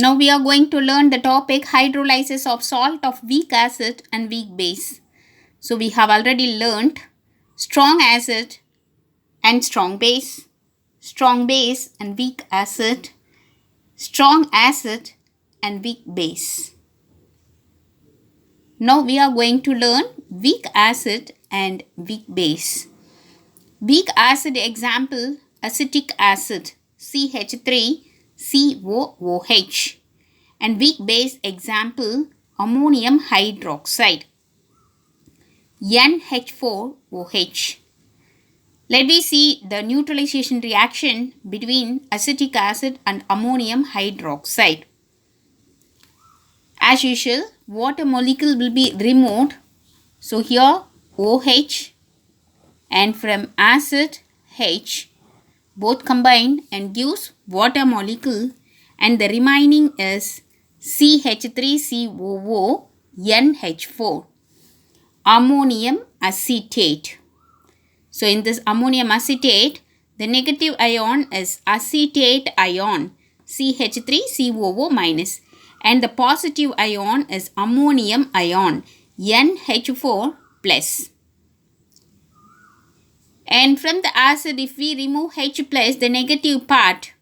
Now we are going to learn the topic hydrolysis of salt of weak acid and weak base. So we have already learned strong acid and strong base and weak acid, strong acid and weak base. Now we are going to learn weak acid and weak base. Weak acid example acetic acid CH3COOH and weak base example ammonium hydroxide NH4OH. Let me see the neutralization reaction between acetic acid and ammonium hydroxide. As usual, water molecule will be removed. So here OH and from acid H both combine and gives water molecule, and the remaining is CH3COO NH4 ammonium acetate. So in this ammonium acetate, the negative ion is acetate ion CH3COO minus, and the positive ion is ammonium ion NH4 plus. And from the acid, if we remove H plus, the negative part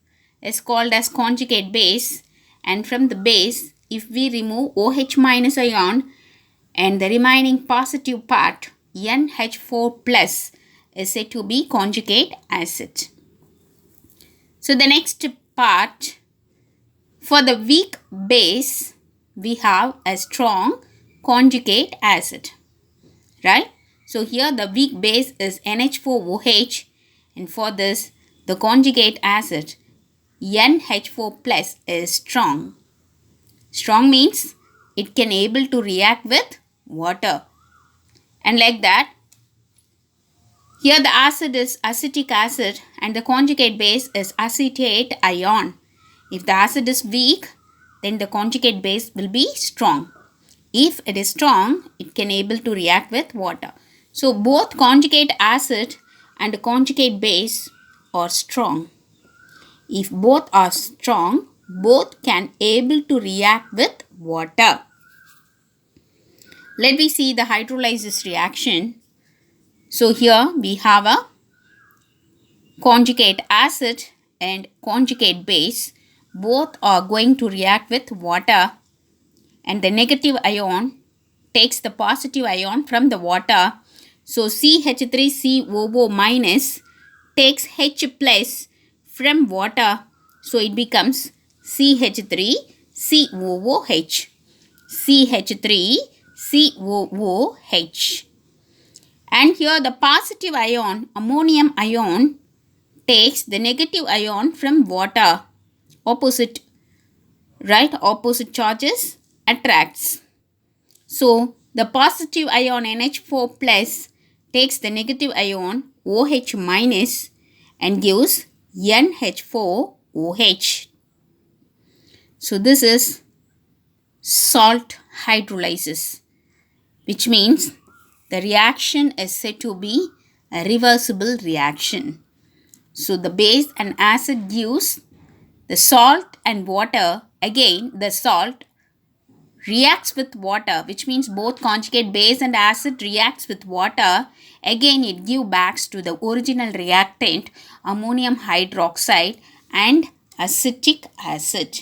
is called as conjugate base, and from the base, if we remove OH minus ion and the remaining positive part NH4 plus is said to be conjugate acid. So the next part, for the weak base, we have a strong conjugate acid, right? So here the weak base is NH4OH, and for this the conjugate acid NH4 plus is strong. Strong means it can able to react with water, and like that here the acid is acetic acid and the conjugate base is acetate ion. If the acid is weak, then the conjugate base will be strong. If it is strong, it can able to react with water. So both conjugate acid and conjugate base are strong. If both are strong, both can able to react with water. Let me see the hydrolysis reaction. So here we have a conjugate acid and conjugate base. Both are going to react with water, and the negative ion takes the positive ion from the water. So CH3COO minus takes H plus from water. So it becomes CH3COOH. CH3COOH. And here the positive ion, ammonium ion, takes the negative ion from water. Opposite, right? Opposite charges attracts. So the positive ion NH4 plus takes the negative ion OH minus and gives NH4OH. So this is salt hydrolysis, which means the reaction is said to be a reversible reaction. So the base and acid gives the salt and water. Again, the salt reacts with water, which means both conjugate base and acid reacts with water. Again, it gives back to the original reactant, ammonium hydroxide and acetic acid.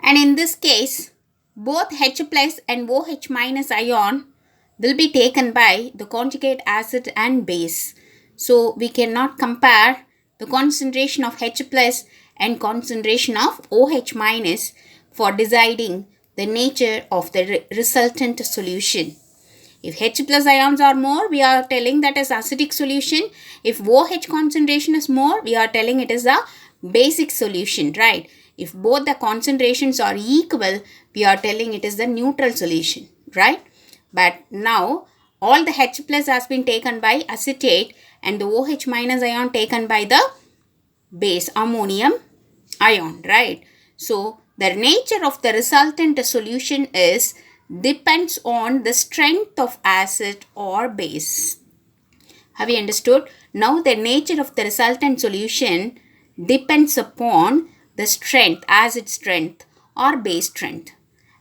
And in this case, both H plus and OH minus ion will be taken by the conjugate acid and base. So we cannot compare the concentration of H plus and concentration of OH minus for deciding the nature of the resultant solution. If H plus ions are more, we are telling that is acidic solution. If OH concentration is more, we are telling it is a basic solution, right? If both the concentrations are equal, we are telling it is the neutral solution, right? But now all the H plus has been taken by acetate and the OH minus ion taken by the base ammonium ion, right? So the nature of the resultant solution is depends on the strength of acid or base. Have you understood? Now the nature of the resultant solution depends upon the strength, acid strength or base strength.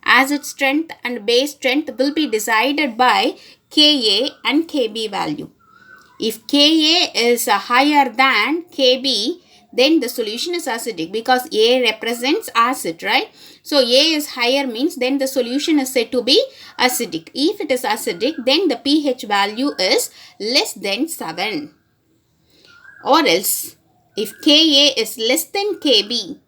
Acid strength and base strength will be decided by Ka and Kb value. If Ka is higher than Kb, then the solution is acidic because A represents acid, right? So A is higher means then the solution is said to be acidic. If it is acidic, then the pH value is less than 7. Or else, if Ka is less than Kb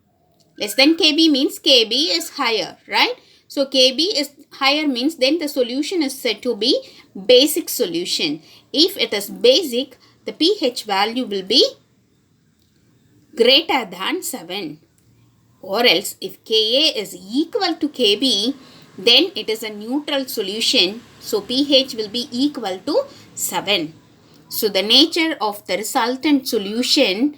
means Kb is higher, right? So Kb is higher means then the solution is said to be basic solution. If it is basic, the pH value will be greater than 7. Or else, if Ka is equal to Kb, then it is a neutral solution. So pH will be equal to 7. So the nature of the resultant solution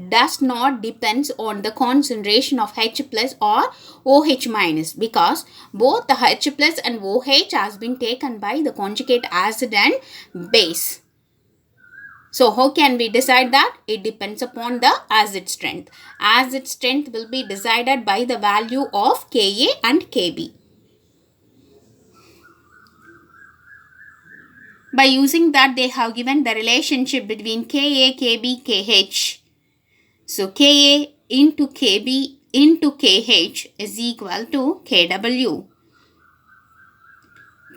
does not depend on the concentration of H plus or OH minus, because both the H plus and OH has been taken by the conjugate acid and base. So how can we decide that? It depends upon the acid strength. Acid strength will be decided by the value of Ka and Kb. By using that, they have given the relationship between Ka, Kb, Kh. So Ka into Kb into Kh is equal to Kw.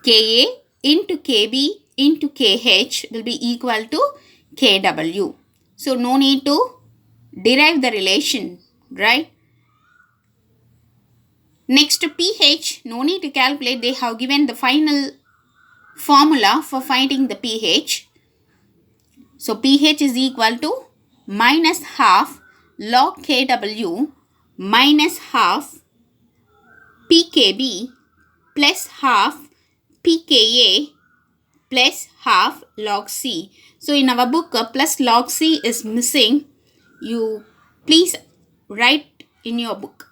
Ka into Kb into Kh will be equal to Kw. So no need to derive the relation, right? Next to pH, no need to calculate. They have given the final formula for finding the pH. So pH is equal to minus half log Kw minus half pKb plus half pKa plus half log C. So in our book, plus log C is missing. You please write in your book.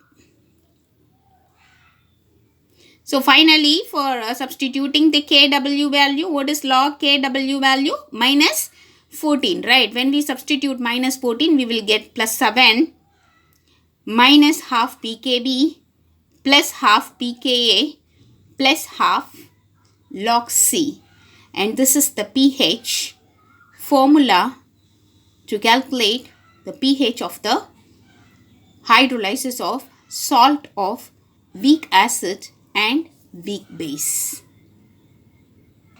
So finally, for substituting the Kw value, what is log Kw value? Minus 14, right? When we substitute minus 14, we will get plus 7 minus half pKb plus half pKa plus half log C. And this is the pH formula to calculate the pH of the hydrolysis of salt of weak acid and weak base.